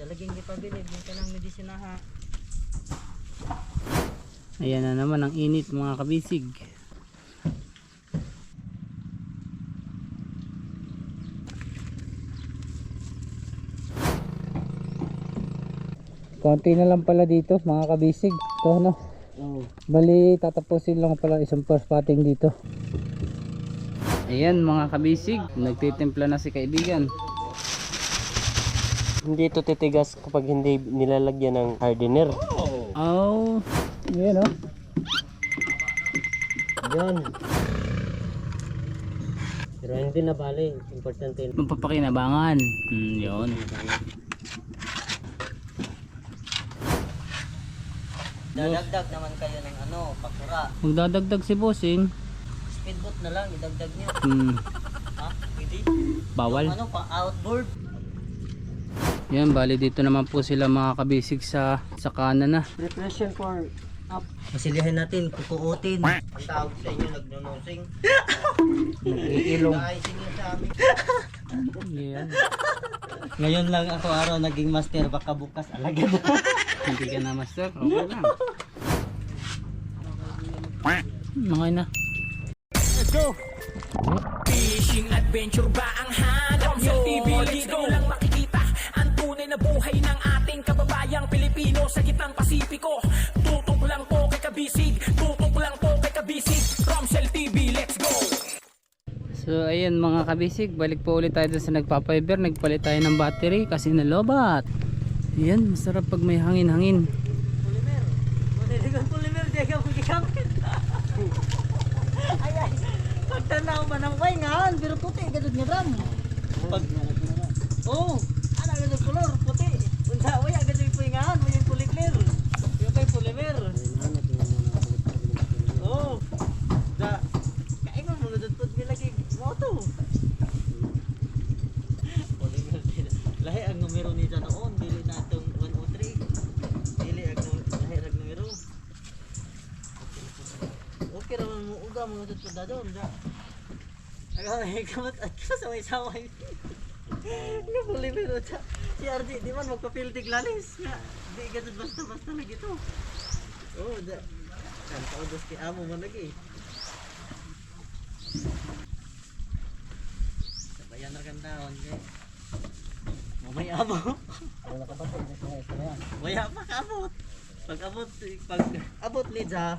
Dalaging ipabilib, yung kanang medisinaha. Ayan na naman ang init mga kabisig. Konti na lang pala dito mga kabisig. Ito no. Bali tatapusin lang pala isang first potting dito. Ayan mga kabisig, nagtitimpla na si kaibigan. Hindi ito titigas kapag hindi nilalagyan ng hardener. Oh, yan o. Yan. Pero hindi na bali. Importante. Mapapakinabangan. Yun. Dadagdag naman kayo ng pakura. Magdadagdag si bossing. Speedboat na lang, idagdag nyo. Ha? Pwede? Bawal. Yung pa outboard. Yan, bali dito naman po sila mga kabisig sa kanan na. Preparation for up. Masilihan natin, kukuutin. Ang tawag sa inyo, nagnunosing. Nag-iilong. Nakaising yun sa amin. Yan. Ngayon lang ako araw naging master, baka bukas alagad. Hindi ka na master. Okay lang. Okay na. Let's go! Fishing adventure ba ang hanap nyo? TV, let's go! Lang makikita ang tunay na buhay ng ating kababayang Pilipino sa gitnang Pasipiko. Tutok lang po kay Kabisig, tutok lang po kay Kabisig. Romsel TV, let's go! So ayun mga kabisig, balik po ulit tayo sa nagpapaber. Nagpalit tayo ng battery kasi nalobat. Yan, masarap pag may hangin-hangin. Polymer. Maniligang polymer, di ka magigamit. Ay, pagtanaw man ang waingan, pero puti, gadod nga ram. Oo, ano gadod color, puti. Unsa, waya gadod yung waingan, waya yung polymer. Yung kay polymer. Oo. Da, kaingon mo gadod put milagi moto. Polymer din. Lahi ang numero ni dyan noon, dili na itong 103. Dili ang lahi ang numero. Okay naman mo uga mga dito da doon da. Ay kamot at kasaway-saway. Nga polymer ta. Si RJ di man magpapiltig lalis. Di gadud basta-basta lagi to. Oh, da. Kan paudos ki amo man lagi. Sabayan na kan taon kay. Mamay amo. Wala ka ba ito? Waya pa kabot. Pag abot ni Ja.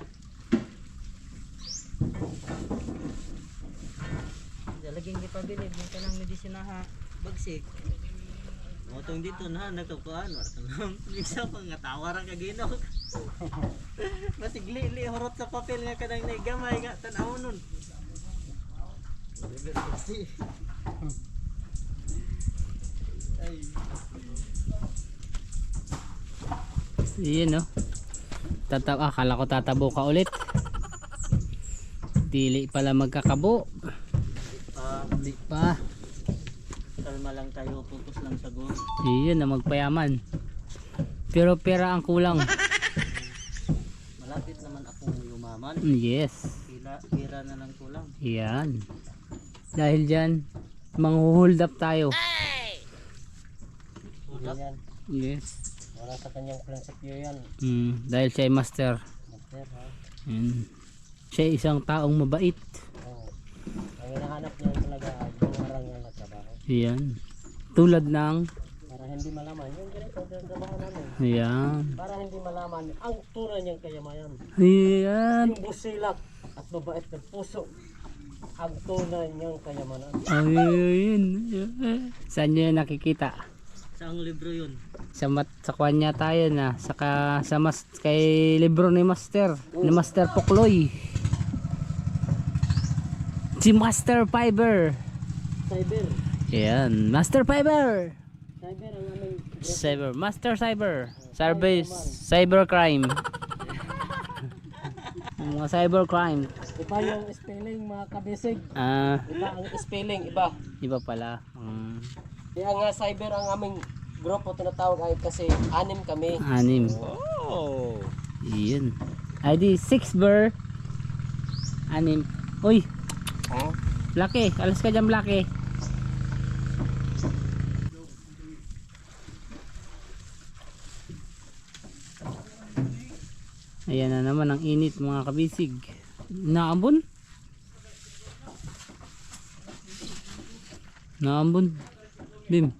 Dalaging ipabilib yung kanang medisinaha bagsik. Motong dito na nagkakuan war minsan pa nga tawaran ka ginog. Masigli horot sa papel nga kanang naigamay nga tan-aw nun. Ay. Yun no. Akala ko tatabo ka ulit. Dili pala magkakabo. Hindi pa. Kalma lang tayo, focus lang sa goal. Iyon na magpayaman. Pero pera ang kulang. Malapit naman akong yumaman. Yes. Pira na lang kulang. Yan. Dahil dyan, manghuhold up tayo. Yan. Yes. Wala sa kanyang prinsipyo yan. Dahil siya ay master. Master ha. Siya ay isang taong mabait. Oo. Ang hinahanap niya talaga ay bungarang yan na trabaho. Yan. Tulad ng Para hindi malaman yung ganito ang trabaho namin. yan. Para hindi malaman ang tunay niyang kayamanan. Yan. Yung busilak at mabait ng puso ang tunay niyang kayamanan. Ayun. Saan nyo yung nakikita? Saang libro yun? Sa kanya tayo na. Kay libro ni Master. Ni Master Pukloy. Si Master Fiber. Cyber. Yan. Master Fiber. Cyber ang aming Cyber. Master Cyber. Service. Cybercrime. Mga cybercrime. iba yung spelling mga kabisig. Iba ang spelling, iba. Iba pala. Kaya nga cyber ang aming grupo tinatawag ay kasi 6 kami. 6. Oh. Iyon. ID 6 ber. 6. Uy. Ha? Laki. Alas ka dyan, laki. Ayan na naman ang init mga kabisig. Naambon? Naambon. Bim.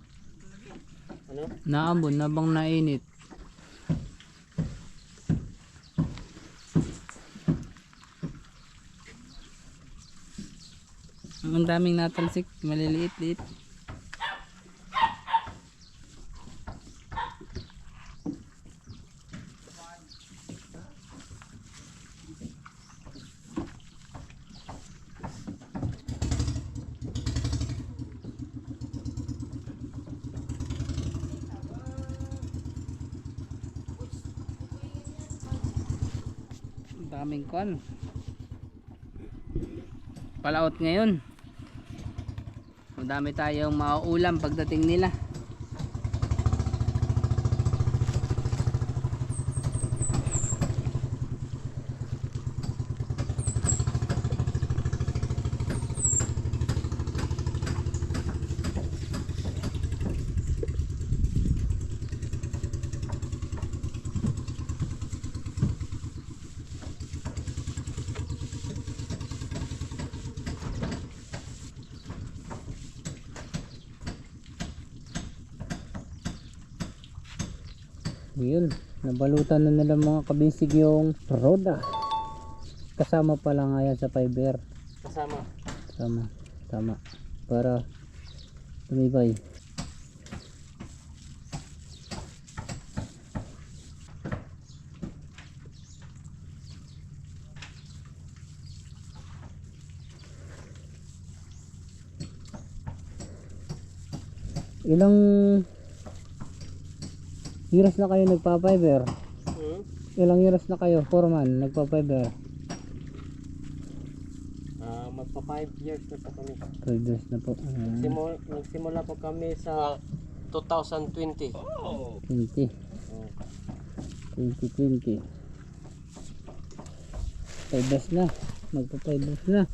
Ano? Naambon na bang nainit? Ang daming natalsik, maliliit-liit. Ang daming kon. Palaot ngayon. Madami tayong mauulam pagdating nila. Yun, nabalutan na nila mga kabisig yung roda. Kasama pala nga yan sa fiber. Kasama. Tama. Para tumibay. Ilang years na kayo nagpa-fiber? Ilang years na kayo, foreman, nagpa-fiber? Magpa 5 years na po kami. 5 years na po. Nagsimula po kami sa 2020. 20. 2020. 5 years na. Magpa 5 years na.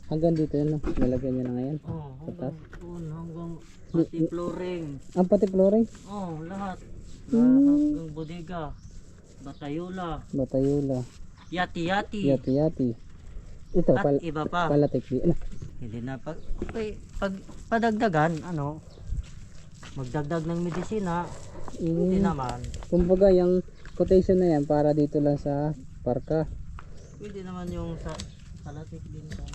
Hanggang dito yun, no? Nalagyan nyo na ngayon? Oh, Tatas? hanggang pati flooring. Ang pati flooring? Oh, lahat. Hanggang bodega. Batayula. Yati-yati. Yati-yati. Ito, At iba pa. palatik di. Ano? Hindi na pag padagdagan, magdagdag ng medisina, hindi naman. Kumbaga, yung quotation na yan para dito lang sa parka. Pwede naman yung sa palatik din sa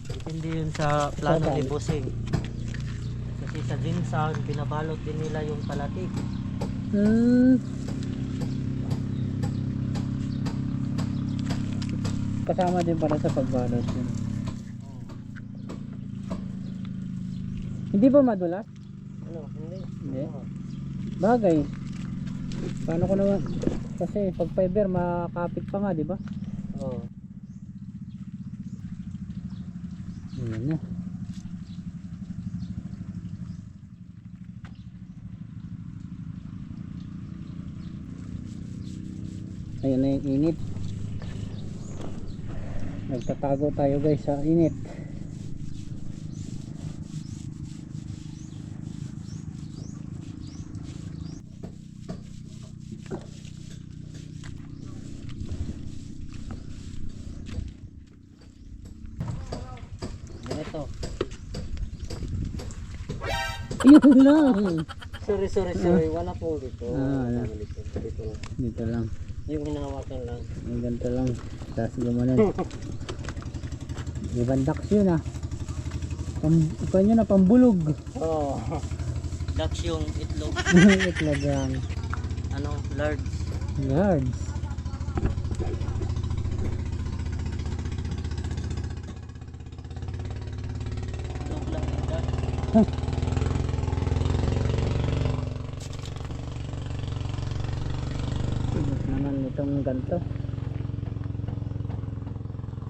depende yun sa plano ni Bossing. Kasi sa ginsang, binabalot din nila yung palatik. Kasama din pala sa pagbalot yun. Hindi ba madulas? Hindi. Hindi. Bagay. Paano ko naman? Kasi pag fiber makapit pa nga, di ba? Oo. Ayan na. Ayan na yung init. Nagtatago tayo guys sa init. Ito. Yun lang. Sorry. Wala po dito. Ano? Dito lang. Dito lang. Yung hinahawakan lang. Yung ganito lang. Tapos gumanon. Ibang ducks yun ah. Ipan yun na pambulog. Oo. Ducks yung itlog, Itlog lang. large. Yards. Itlog lang yung ducks. Sigit naman itong ganito.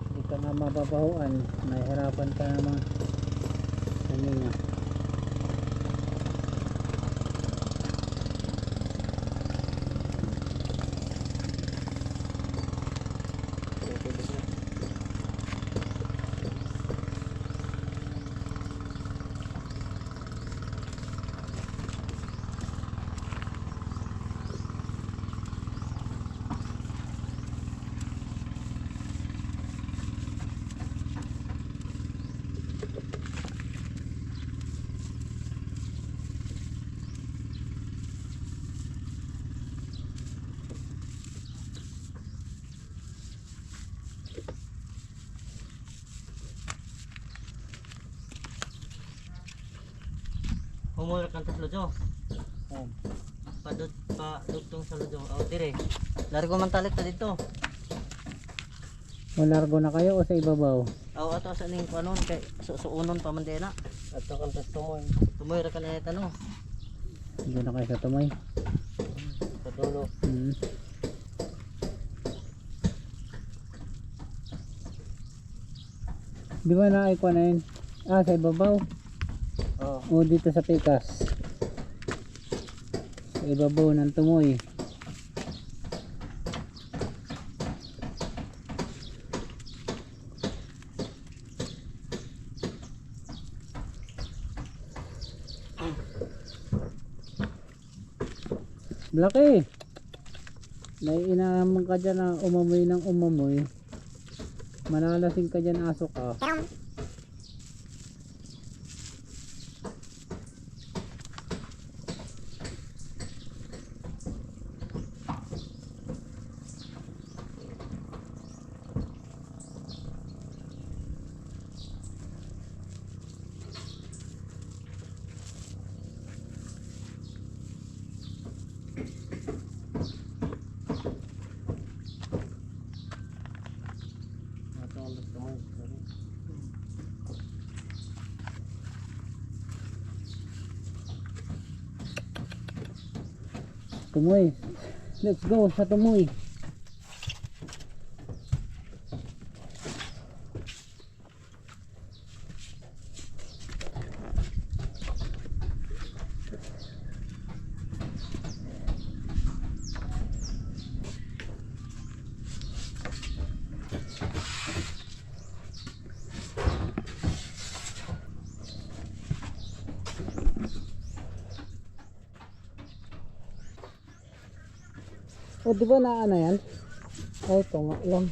Hindi ka na mababahuan. Mahirapan ka naman. Kanina. Humulak ang tas lojo. Padugtong sa lojo. O dire. Largo man talit na dito. Malargo na kayo o sa ibabaw? Aw ato sa ning kanon kay suunon pa man din na. Ato kan tas tumoy. Tumoy ra ka na tanong. Hindi na kayo sa tumoy. Sa dulo. Di ba na-icon na yun? Ah, sa ibabaw? Oh. O dito sa pikas? Sa ibabaw ng tumoy. Laki! May inaamang ka dyan na umamoy ng umamoy. Malalasing ka dyan, aso ka. Ato kan tas tumoy. Tumoy. Let's go sa tumoy. O di ba na ano yan? Ay, ito nga lang.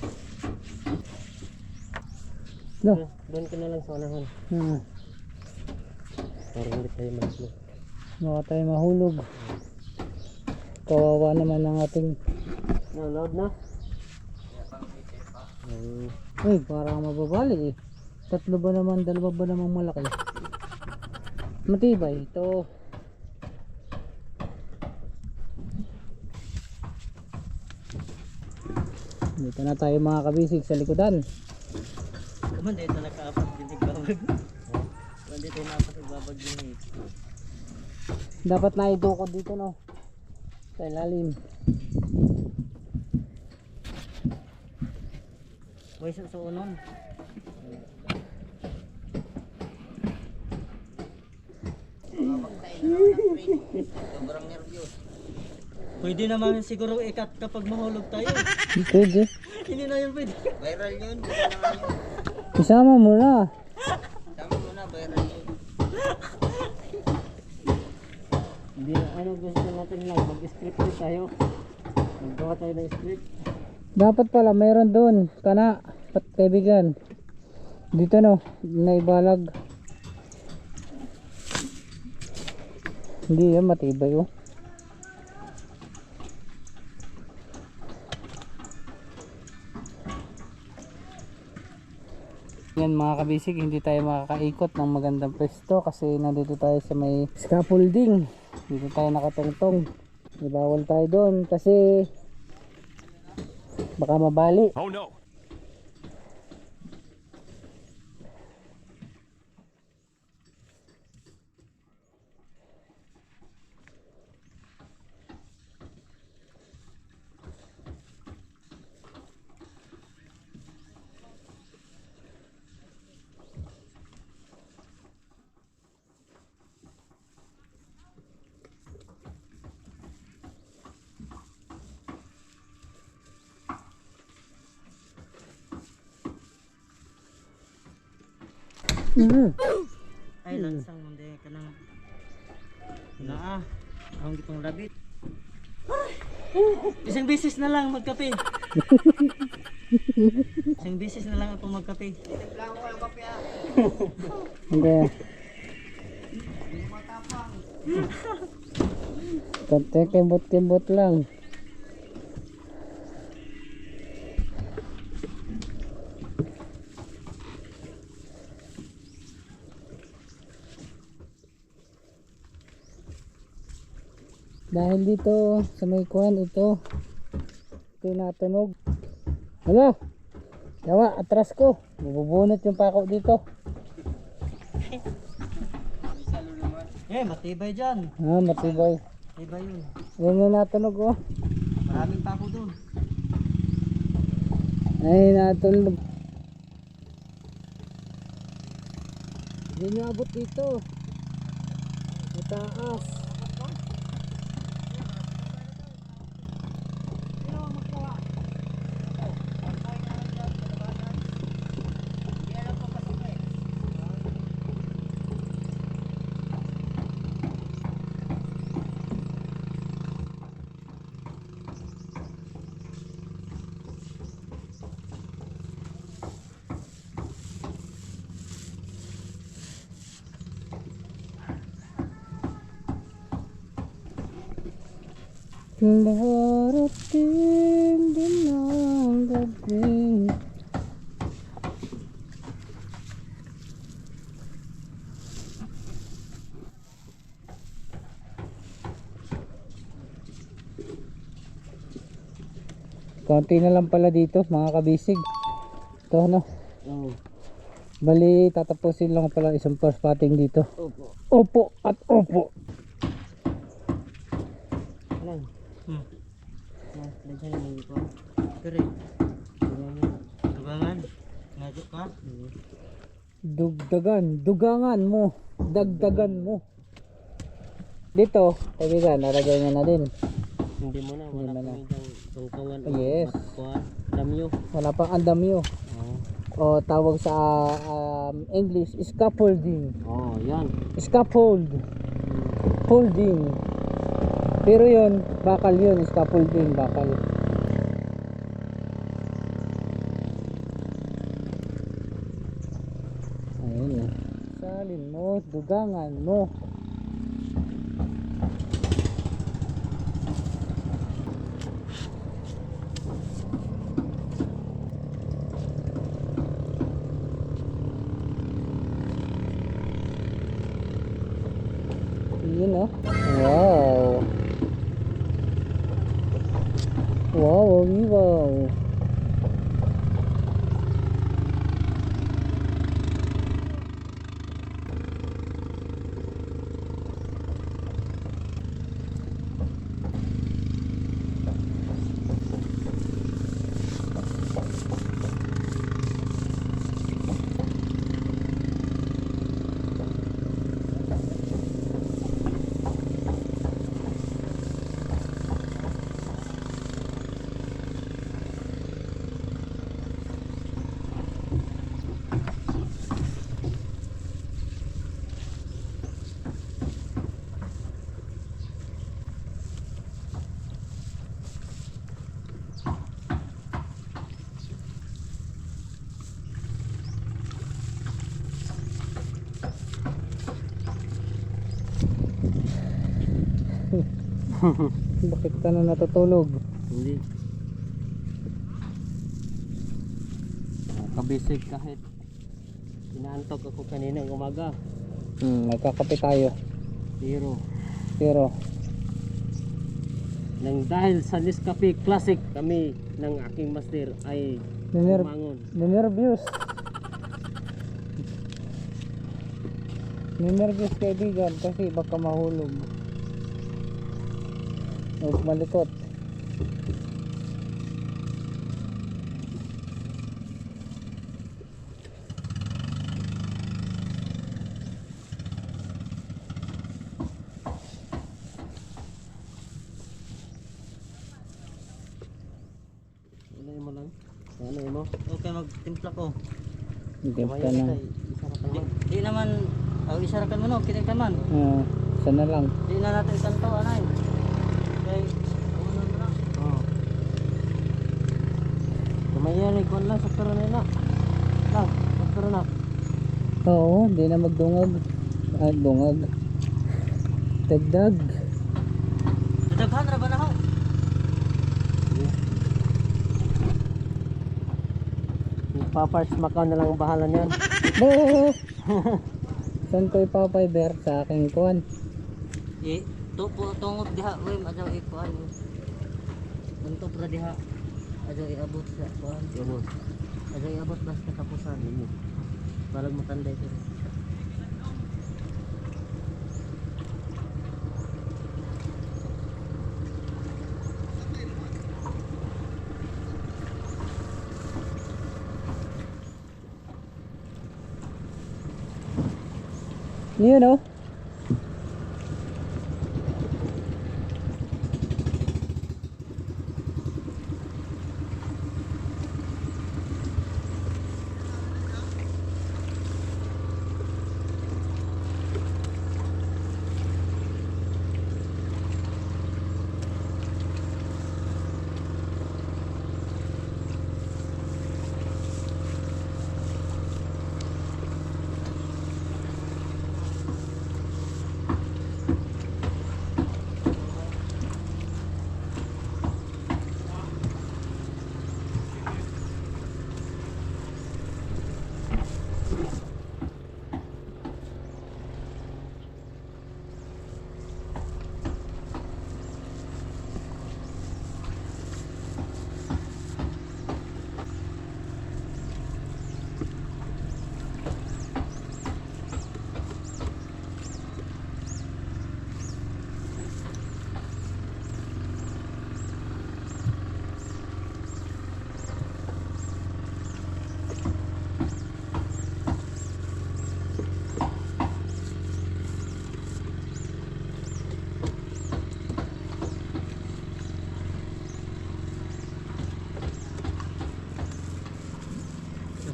No. Doon ka na lang sa unahan. Para hindi tayo maslog. Baka tayo mahulog. Kawawa naman ang ating... Loud na? Uy, parang mababali eh. Tatlo ba naman, dalawa ba namang malaki? Matibay. Ito. Dito na tayo mga kabisig sa likodan. Kuman dito nakaapat din igbabag. Kuman dito naapat igbabag din eh. Dapat na idukod dito no. Sa ilalim. May suunon. Pwede naman siguro ikat kapag mahulog tayo. Pwede. Hindi na yun pwede. Viral yun. Isama mo na. Tama mo na, viral yun. Hindi na ano gusto natin lang. Mag-script din tayo. Maggawa tayo ng script. Dapat pala mayroon doon. Kana. Pat kaibigan. Dito no. Naibalag. Hindi yan matibay oh. Yan mga kabisig, hindi tayo makakaikot ng magandang pwesto kasi nandito tayo sa may scaffolding. Dito tayo nakatungtong. Ibawal tayo doon kasi baka mabali. Oh no. Ay lansang hindi ka nang naa. Ang gitong labit. Isang bisis na lang magkape. Isang bisis na lang ako magkape. Hindi. Konti kembot-kembot lang. Dahil dito sa may kuhan ito tinatunog. Hala, yawa atras ko, bubunot yung pako dito. Matibay dyan. Matibay. Matibay yun. Yan yung natunog oh. Maraming pako doon. Ay natunog. Hindi nyo abot dito. Mataas. Darating din ang gabi. Konti na lang pala dito mga kabisig. Ito ano. Oo. Bali tatapusin lang pala isang first spotting dito. Opo. Opo at opo. Lang. Nandiyan naman ito. Kere. Dugangan. Ngadyo ka. Dugangan mo, dagdagan mo. Dito, kaibigan, naragay nyo na din. Hindi mo na, wala Hindi mo na. kami diyang tungtungan. Yes. Damyo. Wala pang andamyo. O tawag sa English, scaffolding. Yan. Scaffold. Folding. Pero yun, bakal yun, scaffolding, bakal. Ayun eh. Salin mo, dugangan mo. Yun oh. Wow. Wow, wow. Bakit ka na natutulog? Hindi. Kabisig kahit inaantok ako kaninang umaga. Nagkakape tayo. Pero nang dahil sa Nescafe Classic kami ng aking master ay umangon. Nervous kaibigan kasi baka mahulog o malikot. Ano mo lang? Ano mo? Okay, magtimpla ko. Hindi ka na. Di naman, isarakan mo no, kinig naman. Isa na lang. Di na natin ikanto, anay. Okay, ano na. Kumayari ko lang sa pero na. Lang, sa pero na. Oo, hindi na magdungag. Dungag. Dagdag. Dadaghan ra ba na ho? Paparts Macau na lang ang bahala niyan. Saan ko ipapiber sa aking kuwan? Tungod diha way adlaw ikuan. Untuk ra diha adlaw iabot sa kuan. Iabot. Adlaw iabot basta kapusan nimo. Parang matanda ito. You know.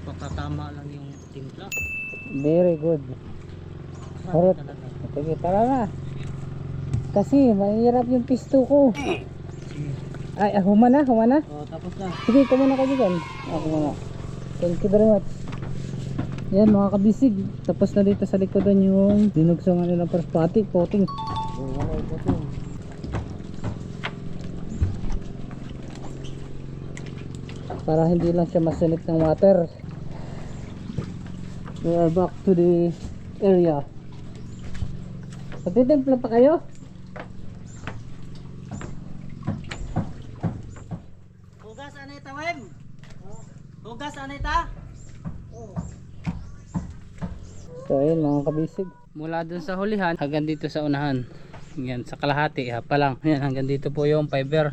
Pakatama lang yung timpla. Very good. Harap. Sige, tara na. Kasi mahirap yung pisto ko. Ay, humana. Oh, tapos na. Sige, kumuna ka dyan. Ako muna. Thank you very much. Yan mga kabisig. Tapos na dito sa likodan yung dinugsungan nila first pati, coating. Wala ito to. Para hindi lang siya masunit ng water. We are back to the area. Magtitimpla pa kayo? Hugas anay ta, Wem? Hugas anay ta? So ayun mga kabisig. Mula dun sa hulihan hanggang dito sa unahan. Yan sa kalahati pa lang. Yan hanggang dito po yung fiber.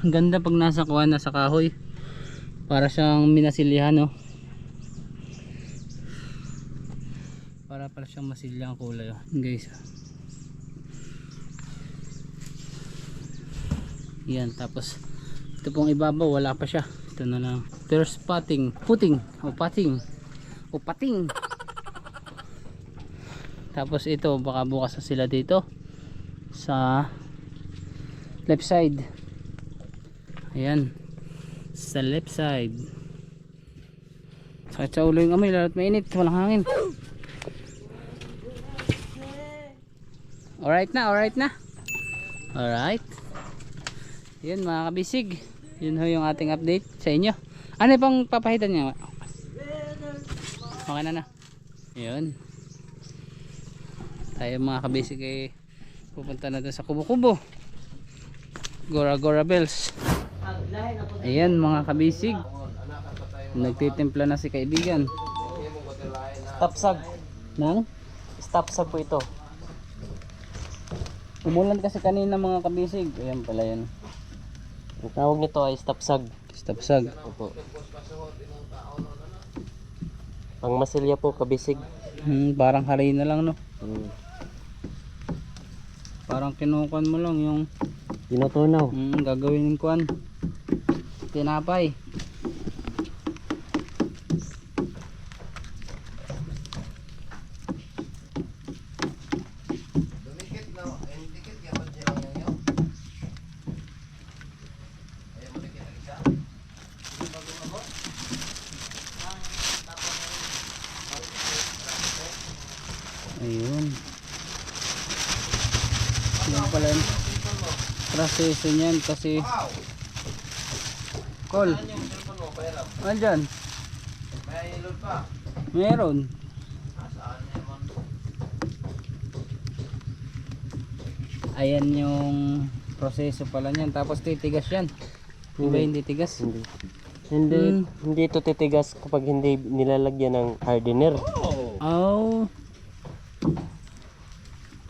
Ang ganda pag nasa kuha na sa kahoy. Para siyang minasilyahan, no. Para siyang masilya ang kulay, oh. Guys. Yan, tapos ito pong ibabaw wala pa siya. Ito na lang. First pating. Tapos ito baka bukas na sila dito sa left side. Ayan, sa left side. Sakit sa ulo yung amoy, lalo't mainit, walang hangin. Alright na. Alright. Yun mga kabisig, yun ho yung ating update sa inyo. Ano pang papahitan niya? Okay na. Yun. Tayo mga kabisig ay pupunta na doon sa kubo-kubo. Gora Bells. Ayan mga kabisig, nagtitimpla na si kaibigan. Tapsag. Nang? Tapsag po ito. Umulan kasi kanina mga kabisig. Ayan pala yan. Ang tawag nito ay tapsag. Tapsag. Opo. Pang masilya po kabisig. Parang haray na lang, no. Hmm. Parang kinukuan mo lang yung Tinutunaw. gagawin ng kuan. Tinapay. Ayun. Yan pala yung proseso niyan kasi call. Andyan. Meron. Ayan yung proseso pala niyan. Tapos titigas yan. Diba hindi tigas? Hindi. Hindi ito titigas kapag hindi nilalagyan ng hardener. Oh.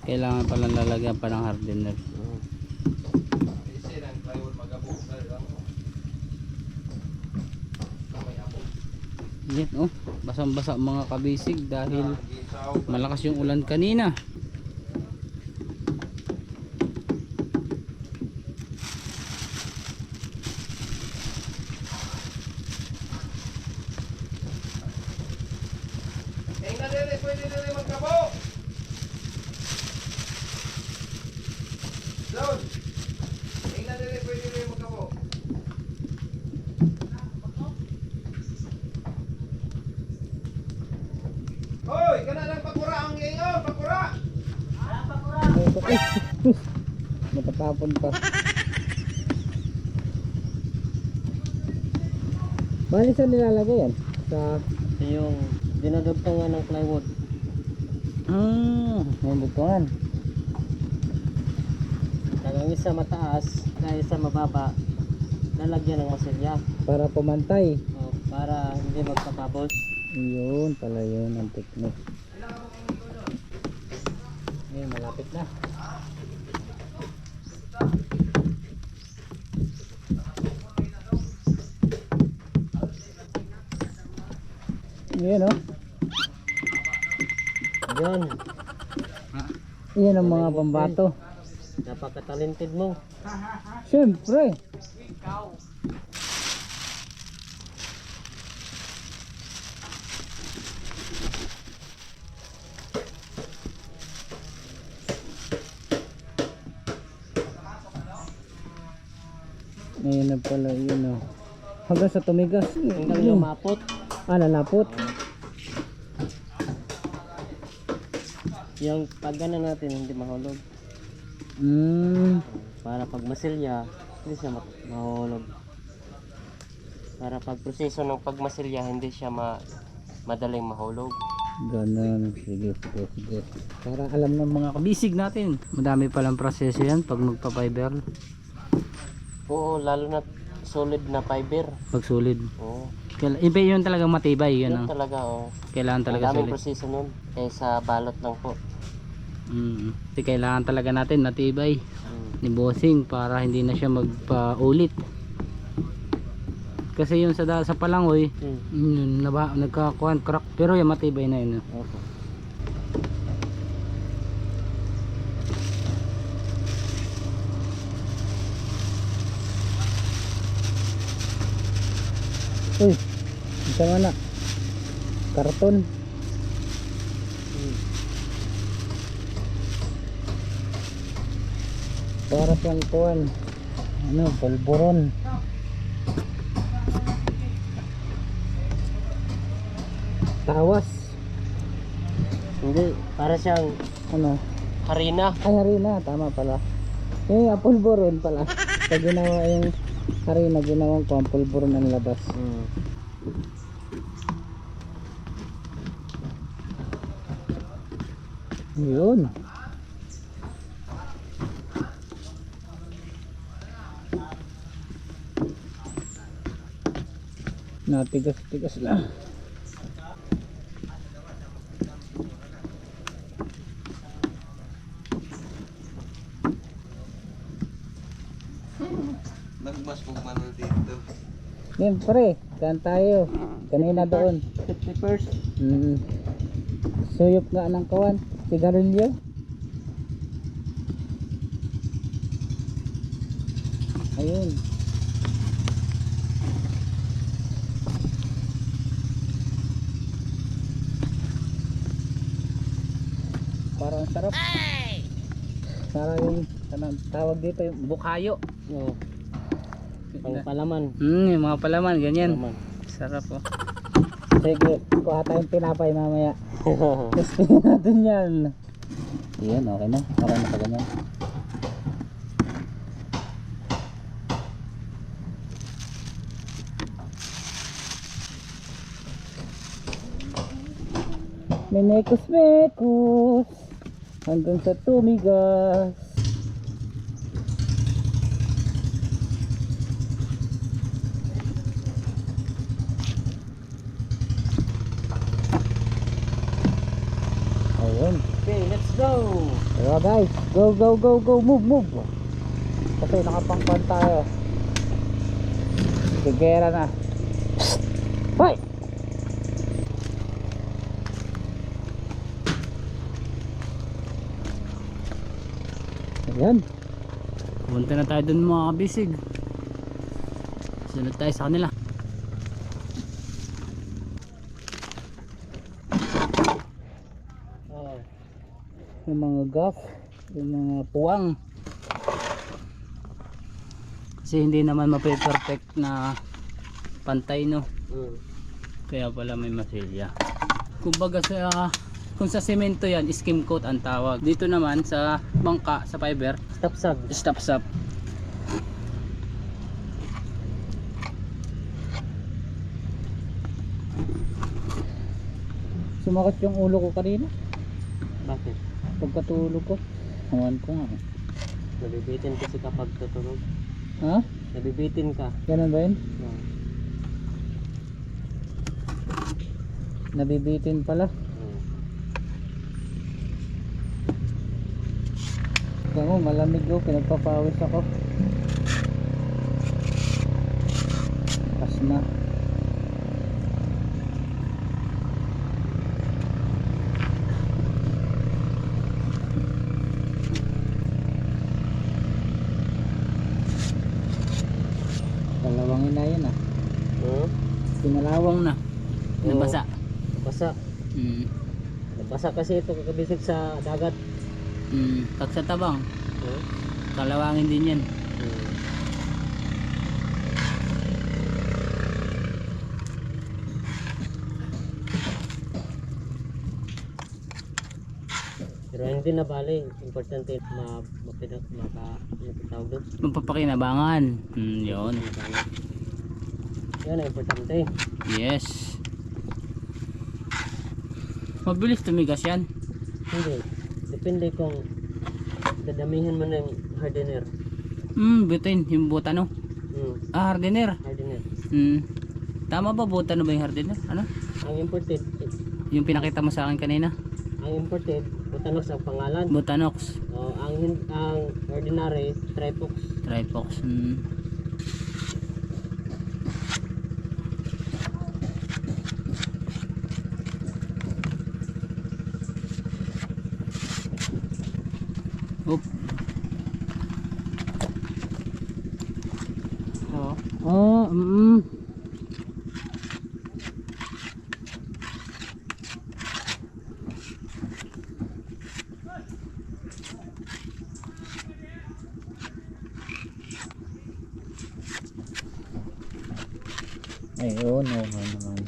Kailangan pala lalagyan pa ng hardener. Yan oh, basang-basa mga kabisig dahil malakas yung ulan kanina. Matatapon pa. Bali saan nilalagay yan? Sa Ito yung dinadugtungan ng plywood. yung butuan. Tagang isa mataas, kaya isa mababa. Lalagyan ng masilya. Para pumantay. O, para hindi magpapabos. Yun pala yun ang technique. Ngayon malapit na. Yan oh. Yan. Yan ang mga pambato. Napaka-talented mo. Siyempre. Ngayon na pala yun oh. Hanggang sa tumigas. Hanggang lumapot. Nalapot. Yung pag gana natin hindi mahulog. Para pag masilya, hindi siya mahulog. Para pag proseso ng pagmasilya, hindi siya madaling mahulog. Ganun. Sige. Para alam ng mga kabisig natin. Madami palang proseso yan pag magpa-fiber. Oo, lalo na solid na fiber. Pag solid. Oo. Iba yun talaga matibay. Yun, Yun talaga, oo. kailangan talaga Ang daming solid. proseso nun. Kaysa balot lang po. Kailangan talaga natin matibay ni bossing para hindi na siya magpa-ulit. Kasi yung sa palangoy, yun, nagkakuhan crack, pero yung matibay na yun. Okay. Uy, isa nga na karton. Para siyang kuhan, polvoron. Tawas. Hindi, para siyang harina. Ay, harina, tama pala. Polvoron pala. Pag ginawa yung harina, ginawang ko ang polvoron ang labas. Yun. Natigas-tigas lang. Nagmas kong manol dito. Siyempre, saan tayo? Kanina doon. 51st. Suyop nga ng kawan. Sigarilyo. Ayun. Parang sarap. Parang yung tawag dito yung bukayo. Oo. Pang palaman. Yung mga palaman, ganyan. Palaman. Sarap oh. Sige, kuha tayong tinapay mamaya. Testing natin yan. Yan, okay na. Okay na pa ganyan. Menekos-mekos hanggang sa tumigas. Ayun. Okay, let's go! Tara guys, go go go go, move. Kasi nakapangpan tayo. Sigera na. Hoy! Ayan. Punta na tayo dun mga kabisig. Sunod tayo sa kanila. Yung mga gaff, yung mga puwang. Kasi hindi naman mape-perfect na pantay, no. Kaya pala may masilya. Kumbaga kung sa semento yan, skim coat ang tawag. Dito naman sa bangka, sa fiber, stop sub. Sumakit yung ulo ko kanina. Bakit? Pagkatulog ko. Ewan ko nga. Nabibitin kasi kapag tutulog. Ha? Nabibitin ka. Ganun ba yun? Nabibitin pala. Kaya mo, malamig ko. Pinagpapawis ako. Asma. Kalawangin na yan ah. Pinalawang na. Nabasa. Basa. Basa kasi ito kakabisig sa dagat. Pag sa tabang, kalawangin din yan. Pero hindi na bali. Importante mapitawag doon. Magpapakinabangan. Yun. Yan ang importante. Yes. Mabilis tumigas yan. Hindi. Depende kung dadamihan mo ng hardener. Butin. Yung butano. Hardener. Hardener. Tama ba butano ba yung hardener? Ano? Ang imported, Yung pinakita mo sa akin kanina? ang imported, Butanox ang pangalan. Butanox. Ang ordinary, Tripox. Tripox. Oop. Ayun, naman.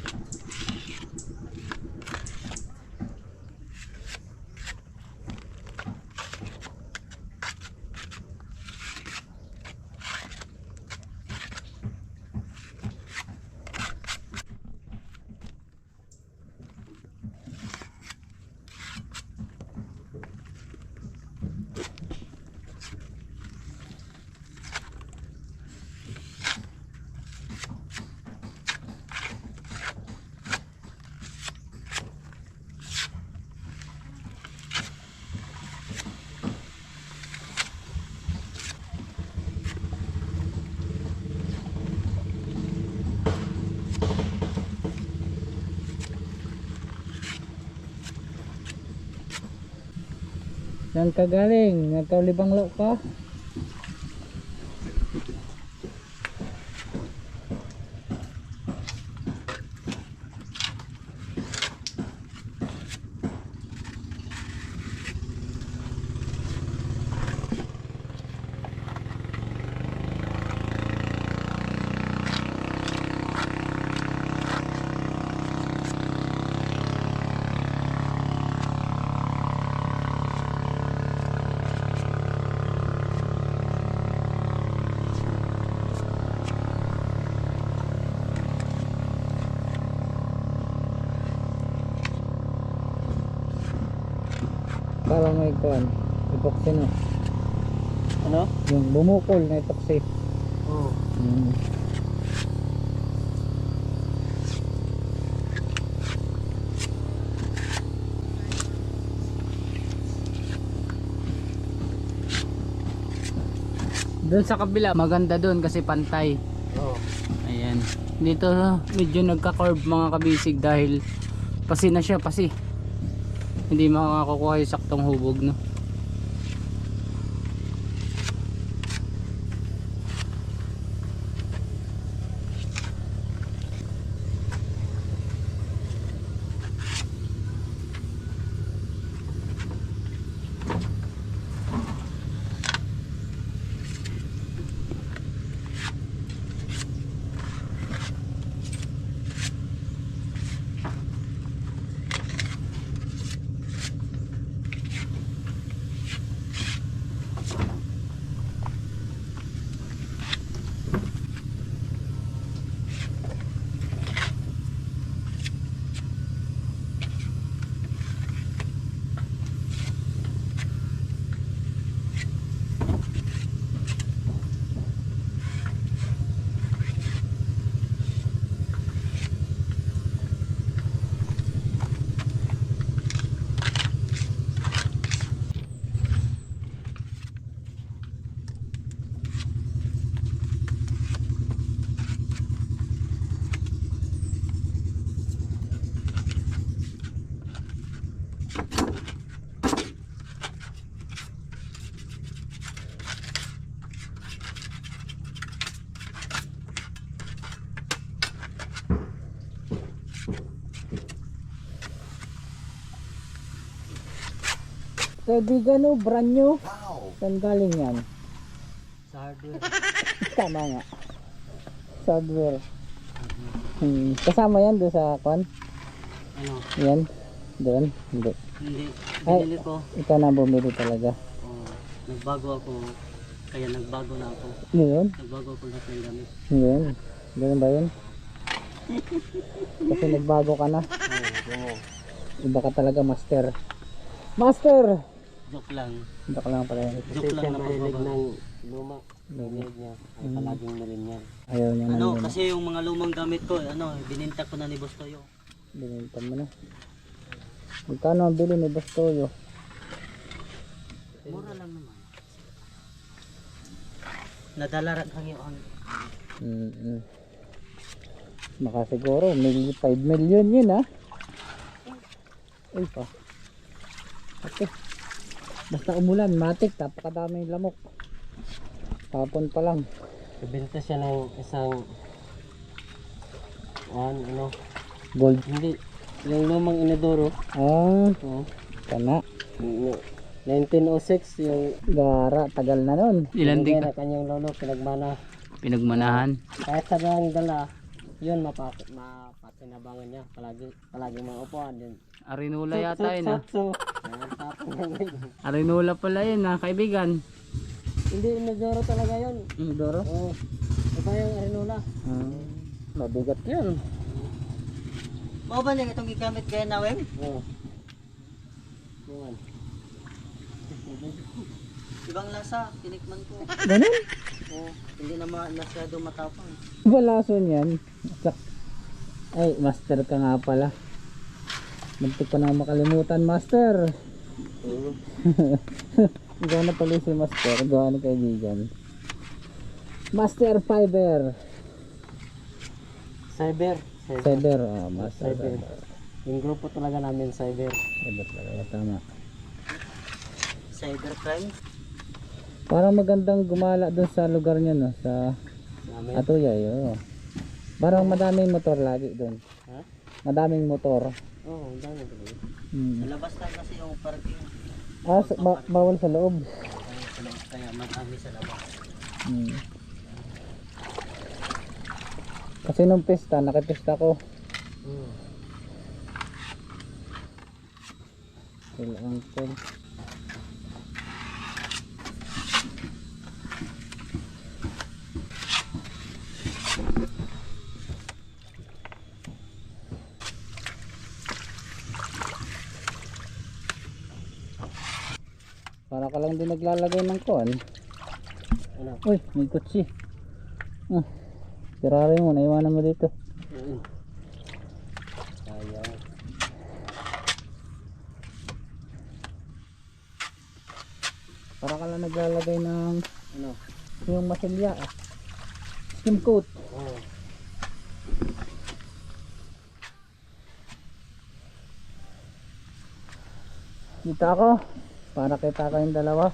Saan ka galing? Nagkaulibang law ka? Parang may kuwan, epoxy no. Ano? Yung bumukol na epoxy. Oo. Doon sa kabila, maganda doon kasi pantay. Oo. Ayan. Dito medyo nagka-curve mga kabisig dahil pasi na siya, pasi. Hindi makakukuha yung saktong hubog, no. Kaibigan, no, brand new. Wow. Saan galing yan? Sa hardware. Tama nga. Sa hardware. Kasama yan doon sa kwan? Ano? Yan. Doon? Hindi. Hindi. Ay. Binili ko. Ikaw na bumili talaga. Oh, nagbago ako. Kaya nagbago na ako. Yun. Nagbago ako lahat ng gamit. Yun. Ganun ba yun? Kasi nagbago ka na. Oo. Iba ka talaga, master. Master! Joke lang. Joke lang pala yun. Kasi Joke lang siya na mahilig pagbabago. ng luma. Mahilig niya. Ay palaging millennial. Ayaw niya Ano, na yun. kasi yung mga lumang gamit ko, ano, bininta ko na ni Boss Toyo. Bininta mo na. Magkano ang bili ni Bastoyo? Mura lang naman. Nadalarat ang Baka siguro 5 million yun, ha. Uy pa. Okay. Basta umulan, matik, napakadaming lamok. Hapon pa lang. Ibenta siya ng isang ano, Gold. hindi, yung lumang inodoro. Ah, Oo. kana. 1906 yung Gara, tagal na nun. Ilan din na kanyang lolo pinagmana. Pinagmanahan. Kahit sa lang dala, yun mapatinabangan niya. Palagi maupuan din. Arinula yata yun, ha. Yan, Arinula pala yun, ha, kaibigan. hindi, inodoro talaga yun. Doro? Oo. Iba yung arenola. Mabigat yun. Mao ba niya itong gigamit kaya naweng? Oo. Yan. Ibang lasa, tinikman ko. Ganun? Oh, hindi na masyado matapang. Balason yan. Ay, master ka nga pala. Muntik ko na makalimutan, master. Gawa na pala si master. Gawa na kaibigan. Master Fiber. Cyber. Cyber. Master Cyber. Fiber. Yung grupo talaga namin, Cyber. Cyber talaga, tama. Cybercrime. Parang magandang gumala doon sa lugar niya, no? Sa Namin. Atuya, yun. Parang madaming motor lagi doon. Ha? Madaming motor. Oo, ang dami talaga. Sa labas lang kasi yung parking. Bawal sa loob. Kaya marami sa labas. Kasi nung pista, nakipista ko. Uncle. Para ka lang din naglalagay ng kuwan. Ano? Uy, may kutsi. Tirari mo, naiwanan mo dito. Sayang. Para ka lang naglalagay ng Ano? yung masilya. Skim coat. Oo. Dito ako para kita kayong dalawa.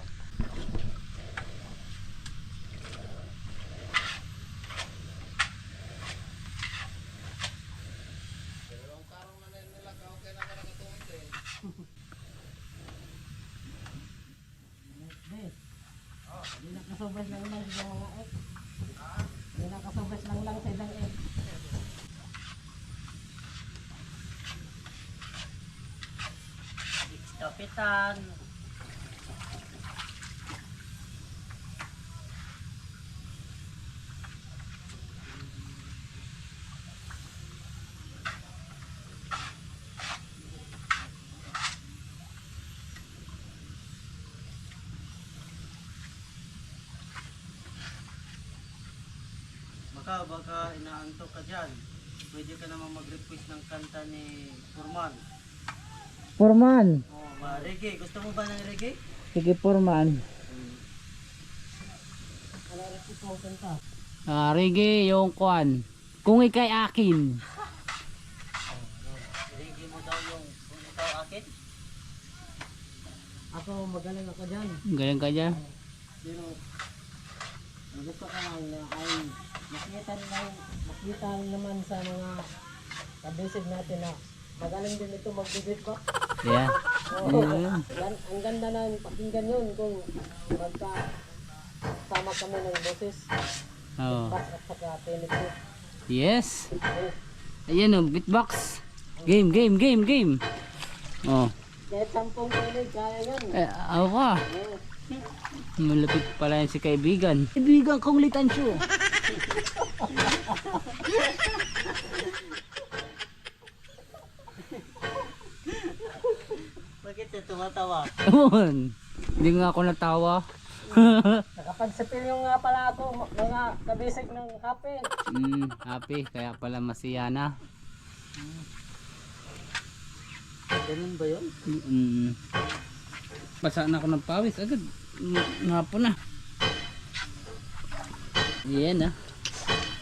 Kapitan. Baka inaantok ka dyan. Pwede ka naman mag-request ng kanta ni Furman. Foreman. Oh, reggae. Gusto mo ba ng reggae? Sige Foreman. Ano request mo kanta? Reggae yung kwan. Kung ikay akin. Reggae mo daw yung kung ikaw akin? Ako magaling ako dyan. Galing ka dyan. Pero ang gusto ko lang na ay makita naman sa mga kabisig natin na magaling din ito mag-beatbox. Yeah. Oo. Ayun. Ang ganda na pakinggan yun kung magkasama kami ng boses. Oh. At saka telephone. Yes. Ayan o, beatbox. Game. Oh. Kahit 10 kilig, kaya yan. Ako ka. Malapit pala yan si kaibigan. Kaibigan kong Litansyo. Bakit siya tumatawa? Ayun. Hindi nga ako natawa. Nakapagsapil yung nga pala ako, mga kabisig ng happy. Happy. Kaya pala masaya na. Ganun ba yun? Basa na ako ng pawis agad. Hapon na. Yan ah.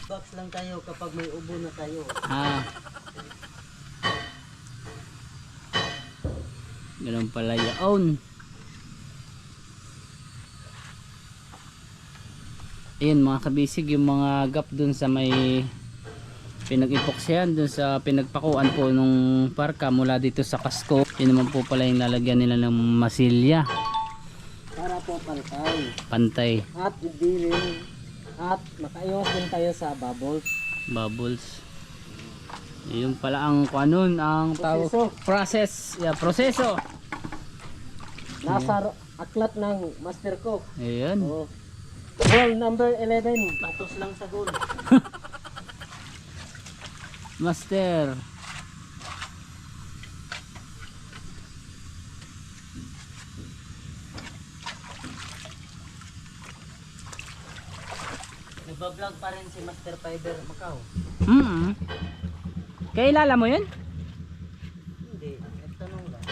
Box lang tayo kapag may ubo na tayo. Ganun pala yun. Ayun mga kabisig, yung mga gap dun sa may pinag-ipoksyan dun sa pinagpakuan po nung parka mula dito sa kasko. Yun naman po pala yung lalagyan nila ng masilya. Para po pantay. Pantay. At hindi rin. At makaiwas din tayo sa bubbles. Bubbles. Yun pala ang kanon, ang tawag process. Yeah, proseso. Nasa aklat ng master ko. Ayun. Oh. Goal number 11. Patos lang sa goal. Master. Nagbablog pa rin si Master Fiber Macau. Kailala mo yun? Hindi, nagtanong lang.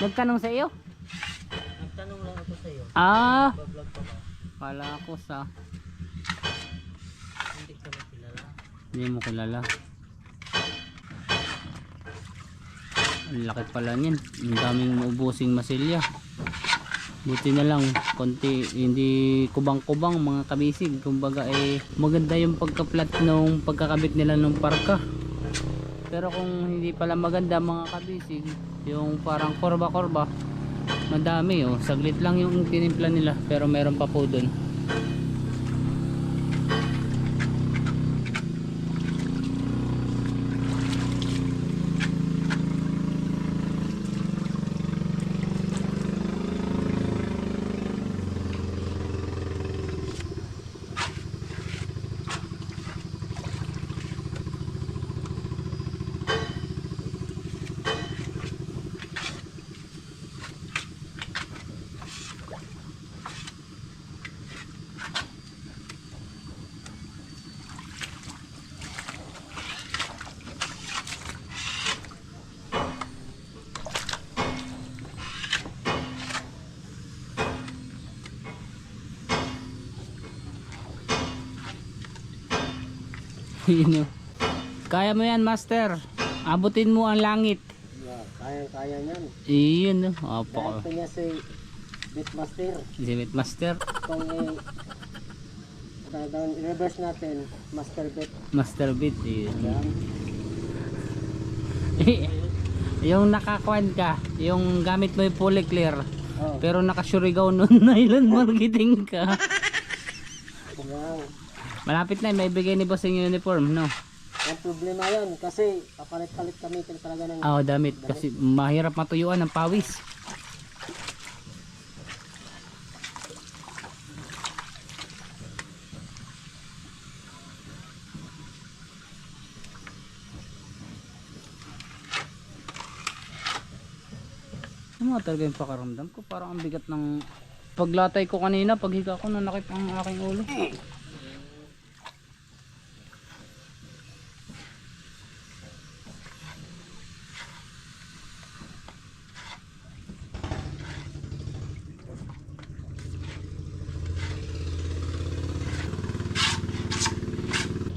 Nagtanong sa iyo? Nagtanong lang ako sa iyo. Nagbablog pa ba? Kala ko sa Hindi ka na kilala. hindi mo kilala. Ang laki pala niyan. Ang daming maubusing masilya. Buti na lang konti, hindi kubang-kubang mga kabisig. Kumbaga maganda yung pagka-flat nung pagkakabit nila nung parka. Pero kung hindi pala maganda mga kabisig, yung parang korba-korba, madami oh. Saglit lang yung tinimpla nila pero meron pa po dun. Yun yun. Kaya mo yan, master. Abutin mo ang langit. Kaya niyan. Iyon, no? Opo. Ito niya si Beatmaster. Si Master. Kung i-reverse natin, Master Beat. Master Beat. Yun. Yan. Yung nakakuan ka, yung gamit mo yung fully clear. Oh. Pero nakasurigaw nun, nylon marketing ka. Yan. Malapit na, may bigay ni boss yung uniform, no? Ang problema yun kasi papalit-palit kami talaga ng Oo, damit. Kasi mahirap matuyuan ng pawis. Ano talaga yung pakaramdam ko? Parang ang bigat ng paglatay ko kanina, paghiga ko, nanakit ang aking ulo.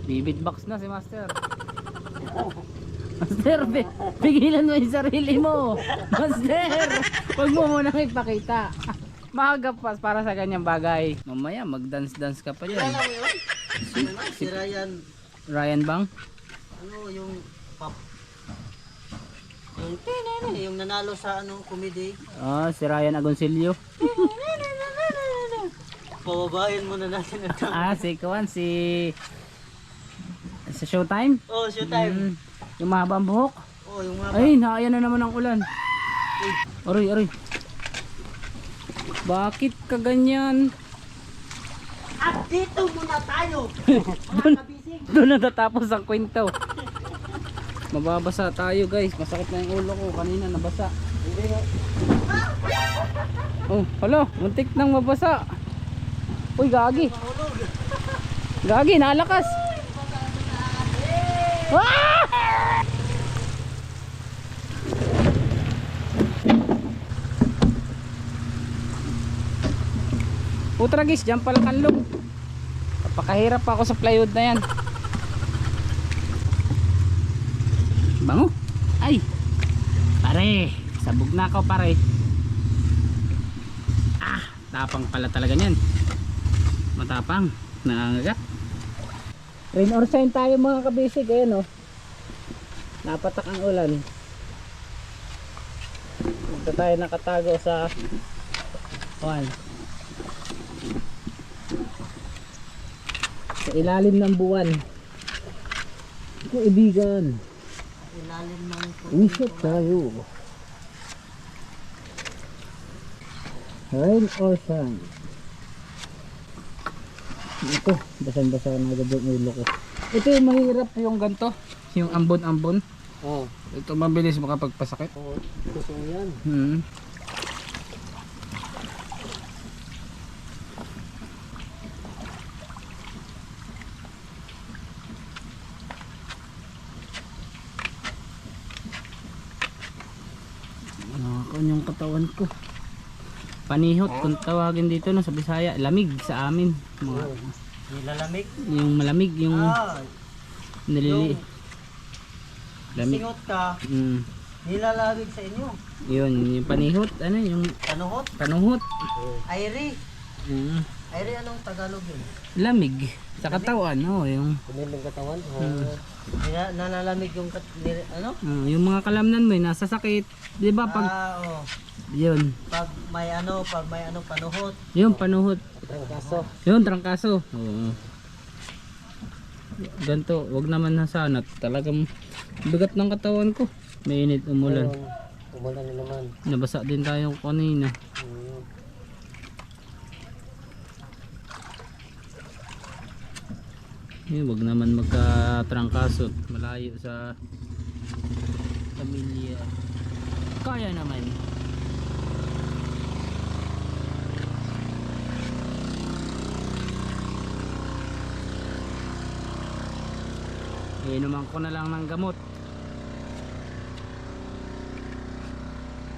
Bibit box na si Master. Master, pigilan mo yung sarili mo. Master, huwag mo munang ipakita. Mahagap pa para sa ganyang bagay. Mamaya mag-dance-dance ka pa dyan. Alam mo yun? Si Ryan, Ryan Bang? ano yung pop? Yung nanalo sa comedy. Oh, si Ryan Agoncillo. Pababayan muna natin ito. Si Kuan, sa Showtime? Oh, showtime. Yung mahabang buhok. Oh, yung mga Ay, naayan na naman ang ulan. Aray, aray. Bakit ka ganyan? At dito muna tayo. Mga kabising. Doon natatapos ang kwento. Mababasa tayo guys. Masakit na yung ulo ko. Kanina nabasa. Oh, hala. Muntik nang mabasa. Uy, gagi. Gagi, nalakas. Ah! Putragis, dyan pala kanlong. Napakahirap pa ako sa plywood na yan. Bango. Ay. Pare, sabog na ako pare. Tapang pala talaga niyan. Matapang. Nangangagat. Rain or shine tayo mga kabisig. Ayan o. Napatak ang ulan. Dito tayo nakatago sa sa ilalim ng buwan. Kaibigan. Ilalim ng Usap tayo. Rain or shine. Ito, basan-basa na agad yung ulo ko. Ito yung mahirap yung ganto, yung ambon-ambon. Oh, Ito mabilis makapagpasakit. gusto mo yan. Nakakaon yung katawan ko. Panihot kung tawagin dito no, sa Bisaya, lamig sa amin. Mga, Nilalamig. yung malamig, yung nalili. Lamig. Singot ka, Mm. nilalamig sa inyo. Yun, yung panihot, ano yung Panuhot. panuhot. Ayri. Mm. Ayri, anong Tagalog yun? Lamig sa katawan, yung Kumilang katawan. Nalalamig yung yung mga kalamnan mo, nasa sakit. 'Di ba pag oo. yun, Pag may panuhot. yung panuhot. Trangkaso. Yun, trangkaso. Oo. Ganto, wag naman na sana. Talagang bigat ng katawan ko. Mainit, umulan. Umulan na naman. Nabasa din tayo kanina. Wag naman magka-trangkaso. Malayo sa pamilya. Kaya naman. Inuman ko na lang ng gamot.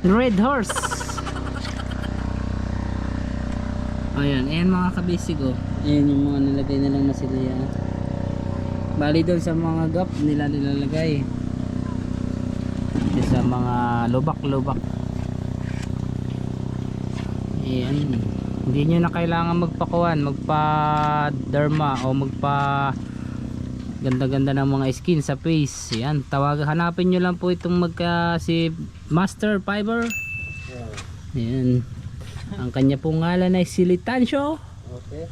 Red Horse. Ayan, ayan mga kabisig oh. Ayan yung mga nilagay na lang masilya. Bali doon sa mga gap nila nilalagay. Sa mga lubak-lubak. Ayan. Hindi nyo na kailangan magpakuan, magpa-derma o magpa ganda-ganda ng mga skin sa face. Ayan, hanapin nyo lang po itong si Master Fiber. Ayan. Ang kanya pong ngalan ay si Litancio. Okay.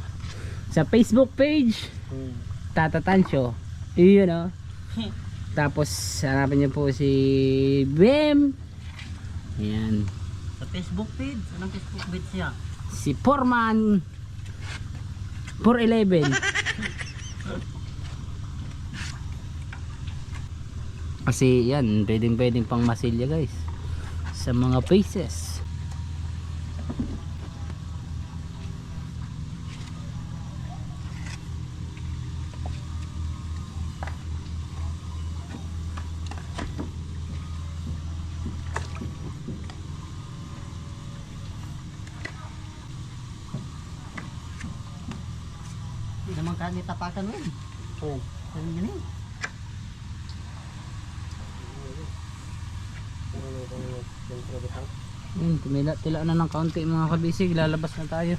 Sa Facebook page, Tata Tancio. Iyon o. Tapos hanapin nyo po si Bem. Ayan. Sa Facebook page, anong Facebook page siya? Si Foreman 411. Kasi yan, pwedeng pang masilya guys sa mga faces. Hindi naman kani tapakan mo yun. Oh. Ganun ganun. Tila na ng kaunti mga kabisig, lalabas na tayo.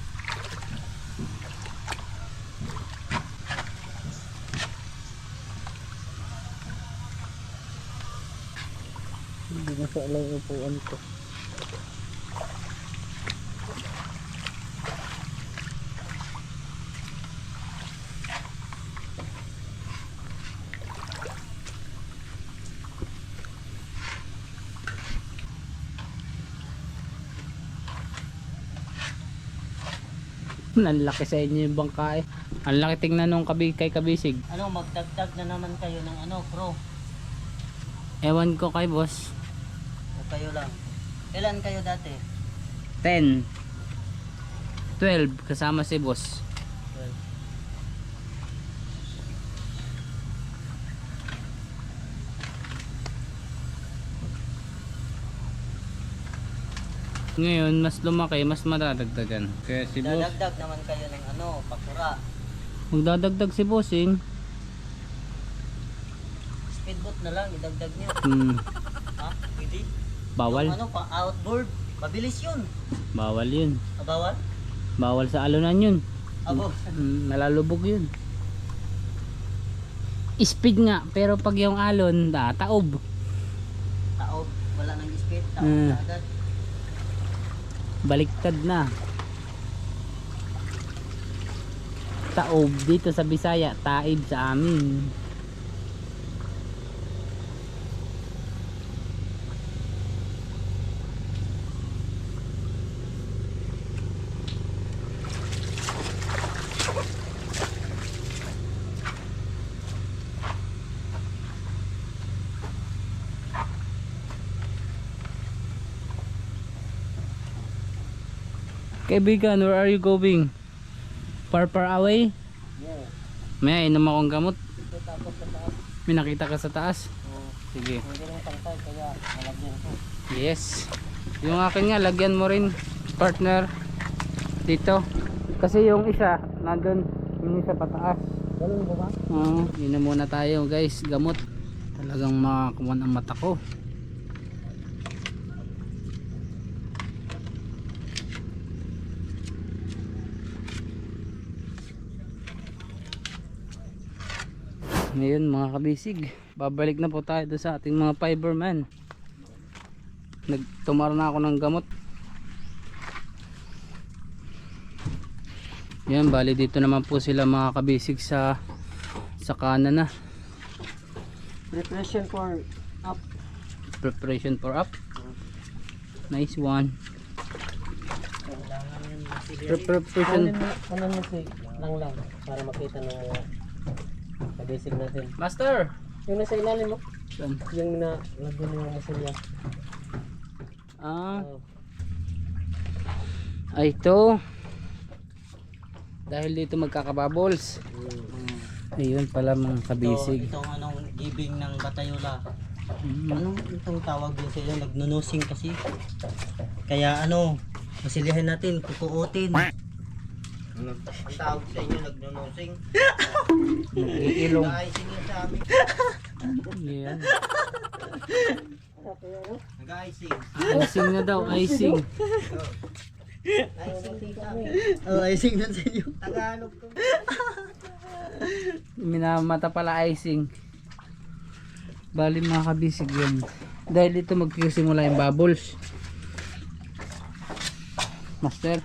Hindi na sa alay upuan ko. Ang laki sa inyo yung bangka eh. Ang laki tingnan nung kay kabisig. Ano, magdagdag na naman kayo ng ano, crew. Ewan ko kay boss. O kayo lang. Ilan kayo dati? 10 12 kasama si boss. Ngayon mas lumaki, mas madadagdagan. Kaya si boss, Dadagdag naman kayo ng ano, pakura. magdadagdag si bossing. Speedboat na lang, idagdag nyo. Ha? Pwede? Bawal. Yung ano, pa outboard. Mabilis yun. Bawal yun. Bawal? Bawal sa alunan yun. Abo. Nalalubog yun. Speed nga, pero pag yung alon, taob. Taob. Wala nang speed. Taob Mm. na agad. Baliktad na. Taob dito sa Bisaya, taib sa amin. Kaibigan, where are you going? Far away? Yeah. May inom akong gamot. Ito tapos sa taas. May nakita ka sa taas? Oo. Sige. Hindi lang pantay kaya malagyan ko. Yes. Yung akin nga, lagyan mo rin, partner. Dito. Kasi yung isa, nandun. Yung isa pataas. Ganun ba ba? Inom muna tayo guys, gamot. Talagang makakuman ang mata ko. Ngayon mga kabisig, babalik na po tayo doon sa ating mga fiberman. Nagtumara na ako ng gamot. Yan, bali dito naman po sila mga kabisig sa kanan na. Preparation for up. Preparation for up. Nice one. Kailangan yung masilya. Preparation. Ano na si lang para makita ng mga kabisig natin. Master. Yung nasa ilalim mo, Saan? yung na lagyan ng masilya. Ay ito. Dahil dito magkakababols. Ayun pala mga kabisig. Itong anong gibing ng Batayola. Anong itong tawag din sa iyo? Nagnunusing kasi. Kaya ano, masilyahin natin, kukuotin. Ang tawag sa inyo, nagnunosing. Nag-iilong. Nag-icing yan sa amin. Yan. Nag-icing. Icing na daw, icing. Icing sa amin. Oh, icing nun sa inyo. Tagalog ko. Minamata pala icing. Bali mga kabisig yun. Dahil dito magsisimula yung bubbles. Master.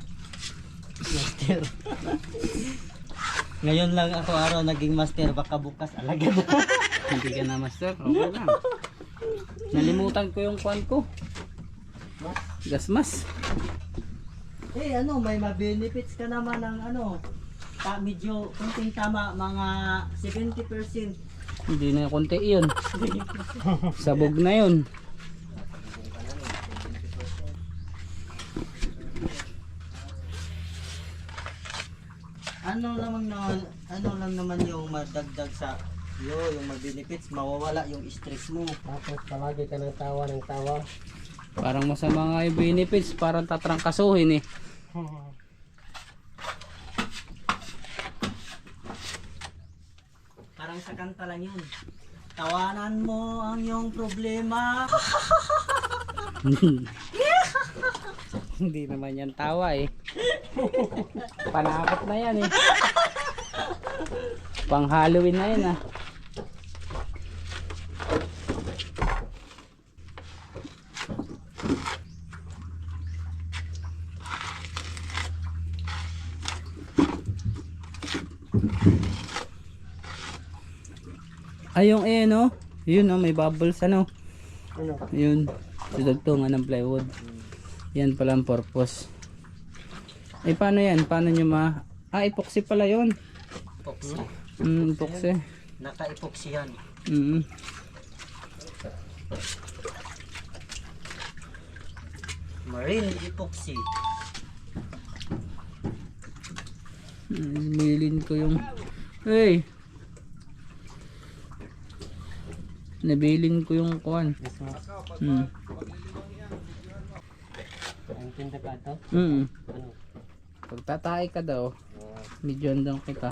Master. Ngayon lang ako araw naging master, baka bukas alagad. Hindi ka na master. Okay lang. Nalimutan ko yung kwan ko. Gasmas. Eh ano, may ma-benefits ka naman ng ano, medyo kunting tama, mga 70%. Hindi na konti yun. Sabog na yun. Ano lang naman yung madagdag sa yung mag-benefits, mawawala yung stress mo. Tapos palagi ka ng tawa ng tawa. Parang masama nga yung benefits. Parang tatrangkasuhin eh. Parang sa kanta lang yun. Tawanan mo ang iyong problema. Hindi naman yan tawa eh. Panakot na yan eh. Pang Halloween na yan ah. Ay yung no? Yun no, may bubbles ano. Ano? Yun, dudugtungan ng plywood. Yan pala ang purpose. Eh paano yan? Paano nyo epoxy pala yun. Epoxy. Epoxy. Naka-epoxy yan. Marine epoxy. Bilin ko yung hey, nabilin ko yung kuwan. Ang tinda ka ito? Ano? Ano? Pagtatay ka daw, medyo andang kita.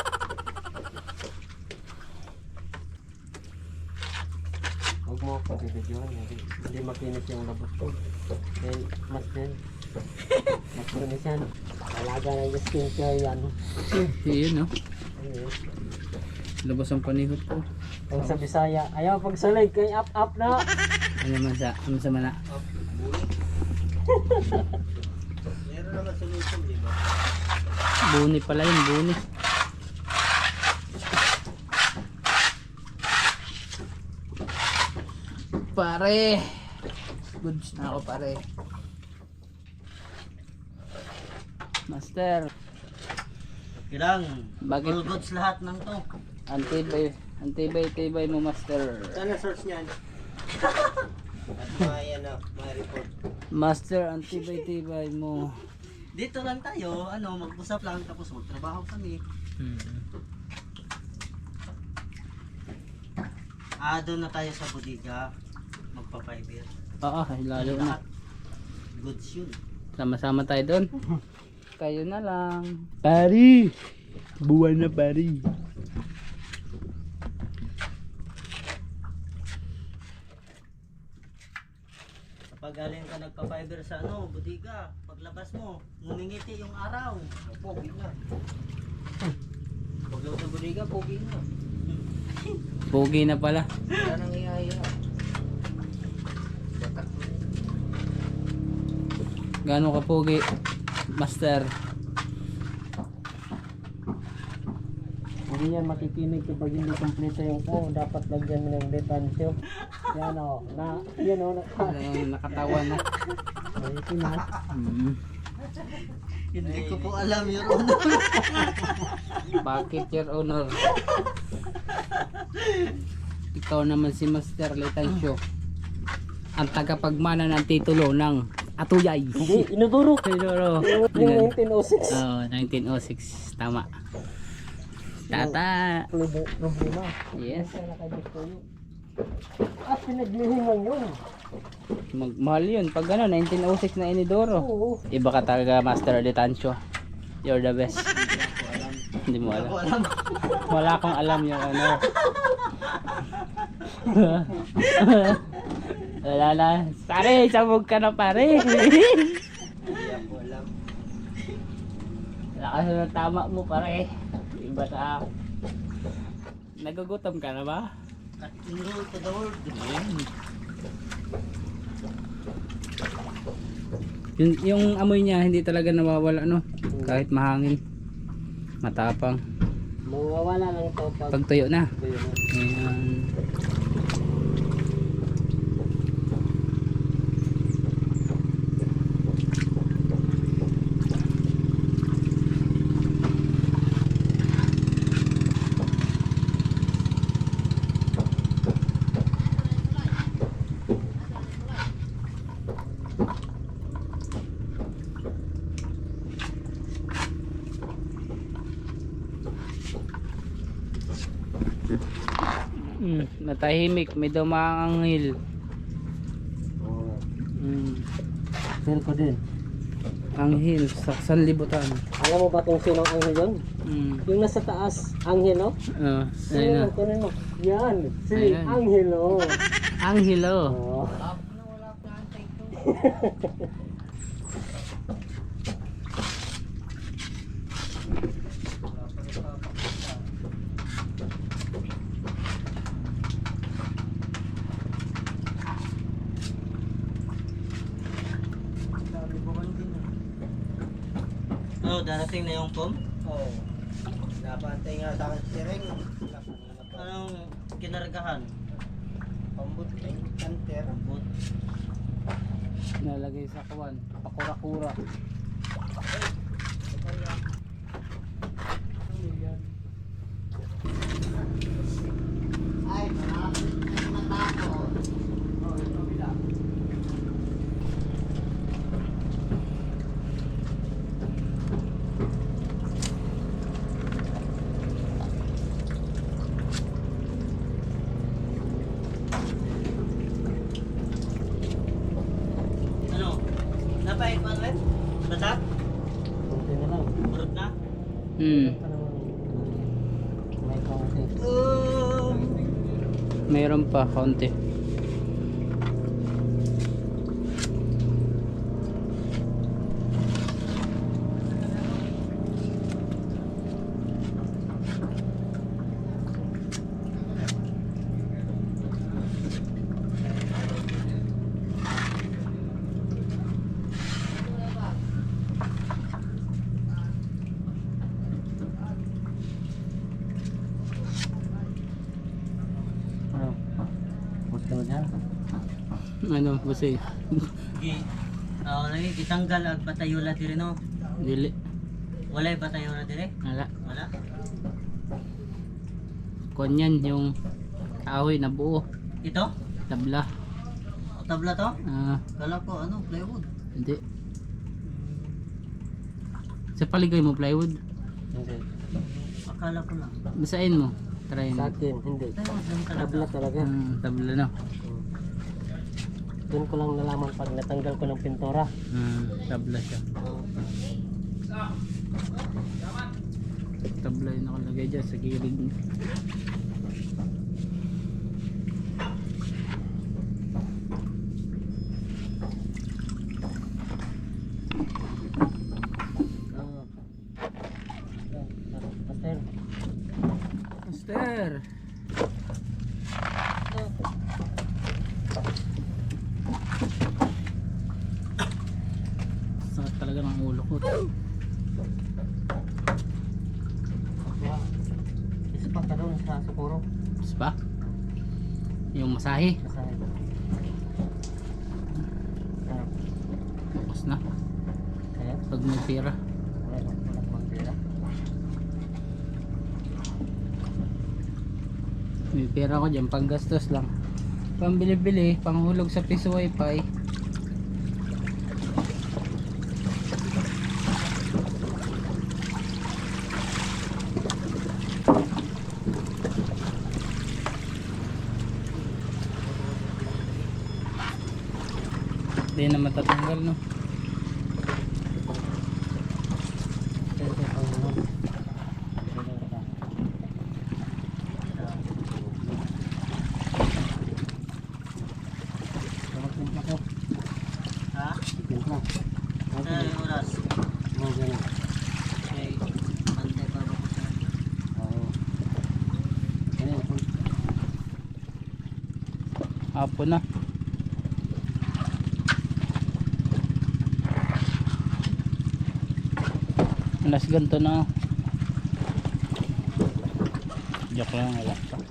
Huwag mo ako bibidyohan. Hindi makinis yung labot ko. Then, mas makinis yan. Alaga na yung skincare yan. Yun no, Ayun. labas ang panihot ko. Kung sa Bisaya, ayaw pagsalig kay up na. Ano man sa mana. Meron naman solution, di ba? Buni pala yun, buni. Pare, goods na ako pare. Master, Kailang, Bakit? all goods lahat ng to. antibay mo master. Sana search niyan. At may may report. Master, antibay mo. Dito lang tayo, mag-usap lang tapos magtrabaho kami. Doon na tayo sa bodega, magpa-fiber. Oo, lalo na. Goods yun. Sama-sama tayo doon. Kayo na lang. Pari! Buwan na pari. Kapag galing ka nagpa-fiber sa bodega, paglabas mo, ngumingiti yung araw. Pogi na. Paglabas sa bodega, pogi na. Pogi na pala. Wala nang ihaya. Gaano ka pogi, master? Hindi yan makikinig kapag hindi kompleto yung dapat lagyan mo ng detansyo. Yan o, Nakatawa na. ayusin na. Hindi ko po alam yun. Honor. Bakit, your honor? Ikaw naman si Master Letancio, ang tagapagmana ng titulo ng Atuyay. Hindi, inuduro. Siguro. Yung 1906. Oo, 1906. Tama. Tata. Problema. Yes. Pinaglihingan yun. Mahal yun. Pag ano, 1906 na Inidoro. Oo. Iba ka talaga, Master Letancio. You're the best. Hindi mo Wala ko alam. alam. Wala akong alam yung ano. Wala na. Pare, sabog ka na pare. Hindi ako alam. Lakas na tama mo pare. Iba sa nagugutom ka na ba? At enroll to the world. Yung amoy niya hindi talaga nawawala no. Kahit mahangin. Matapang. Mawawala lang ito Pag tuyo na. tuyo na. Ayan. Natahimik, may dumaanghil. Oo. Mm. Feel ko din. Anghel sa sanlibutan. Alam mo ba kung sinong anghel yun? Mm. Yung nasa taas, anghel oh. Ayun na. Kunin mo. Yan, si Ayan. anghel oh. Anghel oh. Oh. Oh, darating na yung pom. Oo. Napantay nga sa akin si Reng. Anong kinargahan? Pambut Reng. Kanter. But, Nalagay sa kawan. Pakura-kura. Ay, marami na matako. Oh, ito bilang. ano? Napait pa rin? Batak? Kunti na lang. Burot na? Hmm. May kaunti. Mayroon pa kaunti. Ano? Gusto mo dyan? Ano, busi. Gi. Lagi kitanggal ag batayula diri no. Dili. Walay batayula diri? Wala. Wala. Kunyan yung kahoy na buo. Ito? Tabla. O tabla to? Ah, Kala ko ano, plywood. hindi. Sa paligay mo plywood. Hindi. Akala ko lang. Basahin mo. Try Sa mo. akin, hindi. Plywood lang talaga. Tabla talaga. Tabla no. Doon ko lang nalaman pag natanggal ko ng pintura. Tabla siya. Tabla yung nakalagay dyan sa gilid niya. Pastor. Master! Sakit talaga ng ulo ko. Wow. Isa pa ka doon sa Socorro. Mas ba? Yung masahe. Masahe. Ano? Bukas na. Kaya? Pag may pera. Wala akong pera. May pera ko dyan. Pang gastos lang. Pang bili-bili. Panghulog sa piso wifi. Hindi na matatanggal no. Kaya ito pang naman. na. Okay. Yung oras. Okay na. Okay. Pantay pa ba ko sa Oo. Ano po? Hapon na. Alas ganito na. Joke lang, wala pa.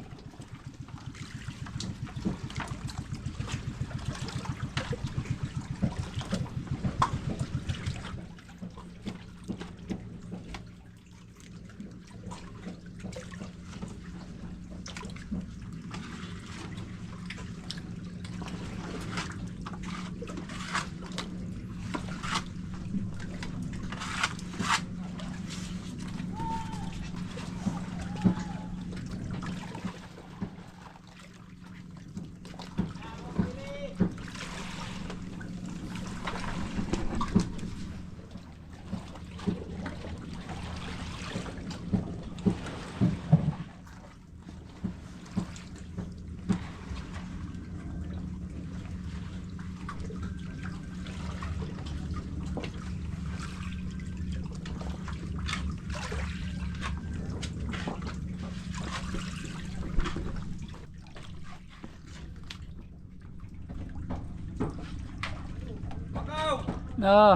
Oo.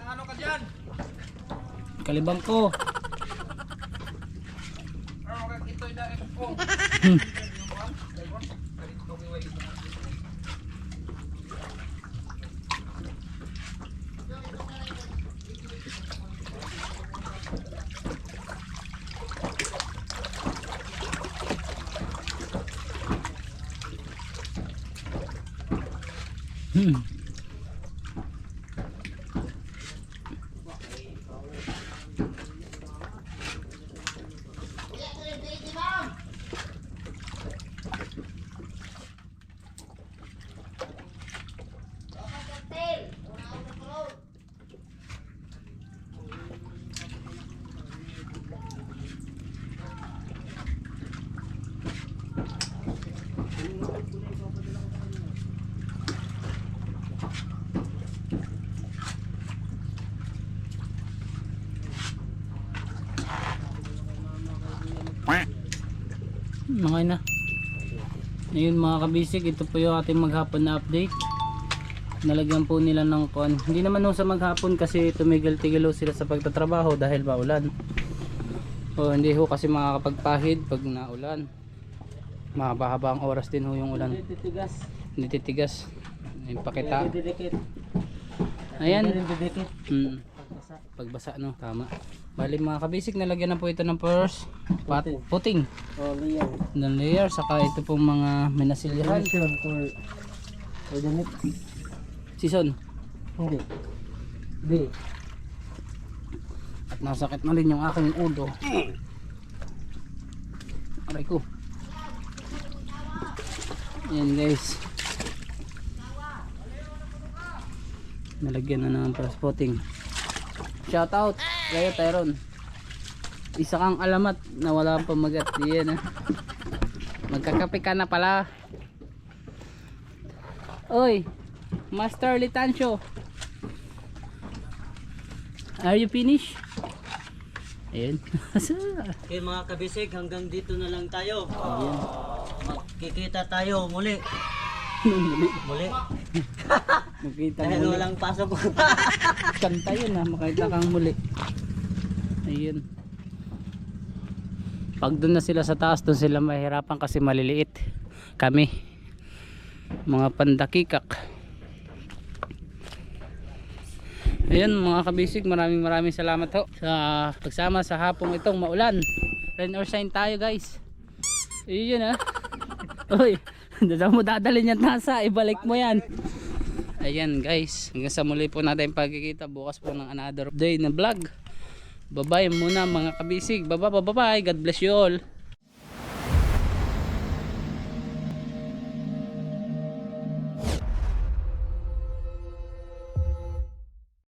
Ano ka dyan? Kalibang ko. Ito'y dahil ko. Okay na. Ayun mga kabisig, ito po yung ating maghapon na update. Nalagyan po nila ng kon. Hindi naman nung sa maghapon kasi tumigil-tigil sila sa pagtatrabaho dahil maulan. O hindi ho kasi makakapagpahid pag naulan. Mahaba-haba ang oras din ho yung ulan. titigas. Hindi titigas. Ayun pakita. Didikit. Ayan. Didikit. Pagbasa. Pagbasa no, tama. Bali mga kabisig, nalagyan na po ito ng first puting. Oh, layer. Ng layer, saka ito pong mga minasilyahan. For the next. Season. Hindi. Di. At nasakit na rin yung aking ulo. Aray ko. Ayan guys. Nalagyan na ng first puting. Shout out kayo Tyron. Isa kang alamat na wala pang pamagat. Yan magkakape ka na pala. Oy Master Litancio, are you finished? Ayan. Okay mga kabisig, hanggang dito na lang tayo. Magkikita tayo muli. Muli. Makita Dahil muli. walang pasok. Kanta yun ha, makita kang muli. Ayun. Pag doon na sila sa taas, doon sila mahirapan kasi maliliit kami, mga pandakikak. Ayun mga kabisig, maraming salamat ho sa pagsama sa hapong itong maulan. Rain or shine tayo guys. Ayun ha. Uy, saan mo dadalhin yan nasa, ibalik mo yan. Ayan guys, hanggang sa muli po natin pagkikita bukas po ng another day na vlog. Bye bye muna mga kabisig. Bye bye. God bless you all.